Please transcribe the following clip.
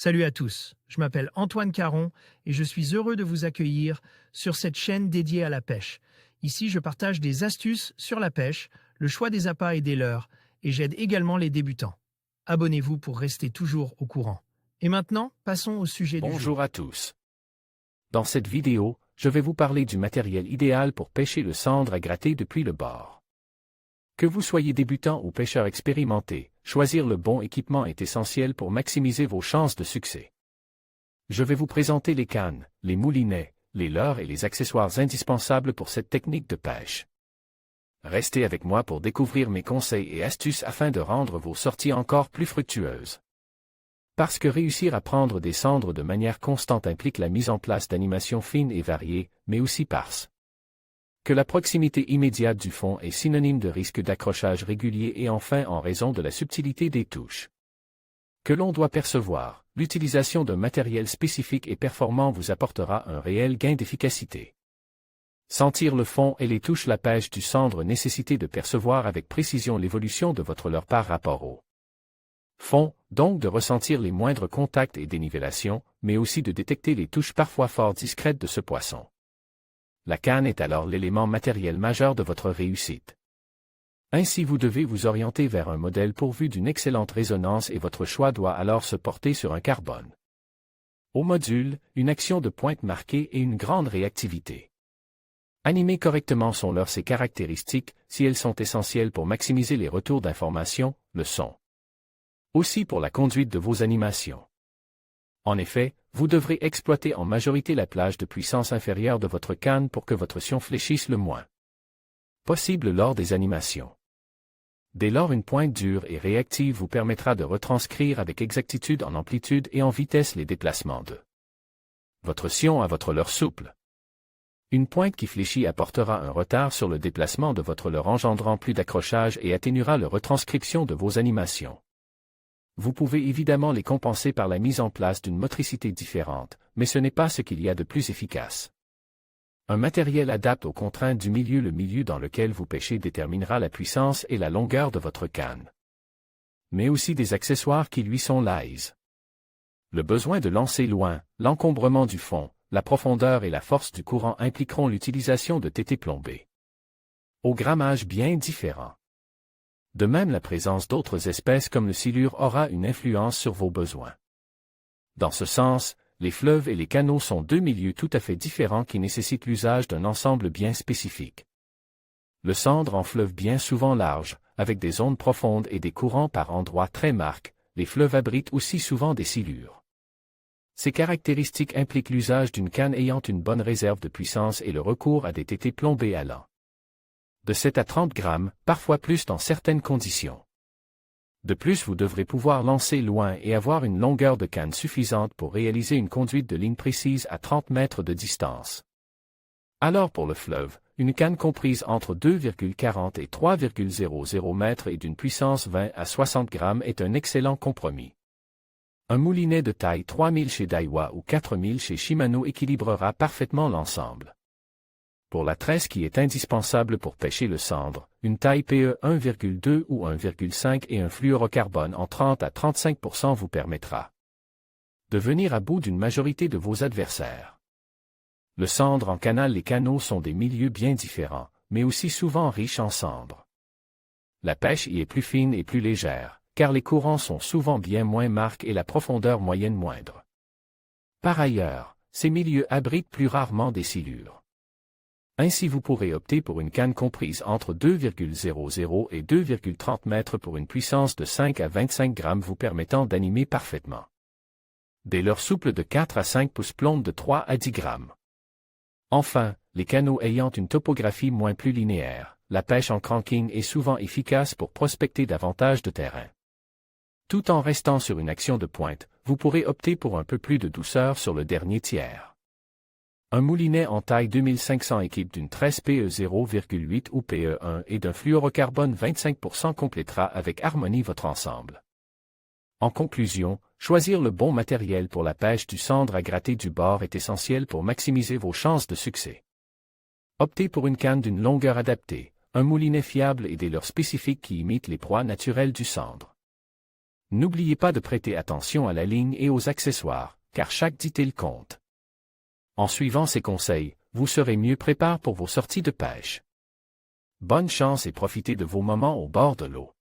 Salut à tous, je m'appelle Antoine Caron et je suis heureux de vous accueillir sur cette chaîne dédiée à la pêche. Ici, je partage des astuces sur la pêche, le choix des appâts et des leurres, et j'aide également les débutants. Abonnez-vous pour rester toujours au courant. Et maintenant, passons au sujet du jour. Bonjour à tous. Dans cette vidéo, je vais vous parler du matériel idéal pour pêcher le sandre à gratter depuis le bord. Que vous soyez débutant ou pêcheur expérimenté, choisir le bon équipement est essentiel pour maximiser vos chances de succès. Je vais vous présenter les cannes, les moulinets, les leurres et les accessoires indispensables pour cette technique de pêche. Restez avec moi pour découvrir mes conseils et astuces afin de rendre vos sorties encore plus fructueuses. Parce que réussir à prendre des sandres de manière constante implique la mise en place d'animations fines et variées, mais aussi parses. Que la proximité immédiate du fond est synonyme de risque d'accrochage régulier et enfin en raison de la subtilité des touches. Que l'on doit percevoir, l'utilisation d'un matériel spécifique et performant vous apportera un réel gain d'efficacité. Sentir le fond et les touches. La pêche du sandre nécessite de percevoir avec précision l'évolution de votre leurre par rapport au fond, donc de ressentir les moindres contacts et dénivellations, mais aussi de détecter les touches parfois fort discrètes de ce poisson. La canne est alors l'élément matériel majeur de votre réussite. Ainsi vous devez vous orienter vers un modèle pourvu d'une excellente résonance et votre choix doit alors se porter sur un carbone. Au module, une action de pointe marquée et une grande réactivité. Animer correctement son leurre. Ses caractéristiques, si elles sont essentielles pour maximiser les retours d'information, le sont aussi pour la conduite de vos animations. En effet, vous devrez exploiter en majorité la plage de puissance inférieure de votre canne pour que votre sion fléchisse le moins possible lors des animations. Dès lors, une pointe dure et réactive vous permettra de retranscrire avec exactitude en amplitude et en vitesse les déplacements de votre sion à votre leurre souple. Une pointe qui fléchit apportera un retard sur le déplacement de votre leurre engendrant plus d'accrochage et atténuera la retranscription de vos animations. Vous pouvez évidemment les compenser par la mise en place d'une motricité différente, mais ce n'est pas ce qu'il y a de plus efficace. Un matériel adapte aux contraintes du milieu. Le milieu dans lequel vous pêchez déterminera la puissance et la longueur de votre canne. Mais aussi des accessoires qui lui sont liés. Le besoin de lancer loin, l'encombrement du fond, la profondeur et la force du courant impliqueront l'utilisation de tétés plombés. Au grammage bien différent. De même, la présence d'autres espèces comme le silure aura une influence sur vos besoins. Dans ce sens, les fleuves et les canaux sont deux milieux tout à fait différents qui nécessitent l'usage d'un ensemble bien spécifique. Le sandre en fleuve bien souvent large, avec des ondes profondes et des courants par endroits très marqués, les fleuves abritent aussi souvent des silures. Ces caractéristiques impliquent l'usage d'une canne ayant une bonne réserve de puissance et le recours à des tétés plombés allant de 7 à 30 grammes, parfois plus dans certaines conditions. De plus, vous devrez pouvoir lancer loin et avoir une longueur de canne suffisante pour réaliser une conduite de ligne précise à 30 mètres de distance. Alors pour le fleuve, une canne comprise entre 2,40 et 3,00 mètres et d'une puissance 20 à 60 grammes est un excellent compromis. Un moulinet de taille 3000 chez Daiwa ou 4000 chez Shimano équilibrera parfaitement l'ensemble. Pour la tresse qui est indispensable pour pêcher le sandre, une taille PE 1,2 ou 1,5 et un fluorocarbone en 30 à 35% vous permettra de venir à bout d'une majorité de vos adversaires. Le sandre en canal. Les canaux sont des milieux bien différents, mais aussi souvent riches en cendres. La pêche y est plus fine et plus légère, car les courants sont souvent bien moins marqués et la profondeur moyenne moindre. Par ailleurs, ces milieux abritent plus rarement des silures. Ainsi vous pourrez opter pour une canne comprise entre 2,00 et 2,30 mètres pour une puissance de 5 à 25 grammes vous permettant d'animer parfaitement. Des leurres souples de 4 à 5 pouces plombent de 3 à 10 grammes. Enfin, les canaux ayant une topographie moins plus linéaire, la pêche en cranking est souvent efficace pour prospecter davantage de terrain. Tout en restant sur une action de pointe, vous pourrez opter pour un peu plus de douceur sur le dernier tiers. Un moulinet en taille 2500 équipe d'une tresse PE 0,8 ou PE 1 et d'un fluorocarbone 25% complétera avec harmonie votre ensemble. En conclusion, choisir le bon matériel pour la pêche du sandre à gratter du bord est essentiel pour maximiser vos chances de succès. Optez pour une canne d'une longueur adaptée, un moulinet fiable et des leurres spécifiques qui imitent les proies naturelles du sandre. N'oubliez pas de prêter attention à la ligne et aux accessoires, car chaque detail compte. En suivant ces conseils, vous serez mieux préparé pour vos sorties de pêche. Bonne chance et profitez de vos moments au bord de l'eau.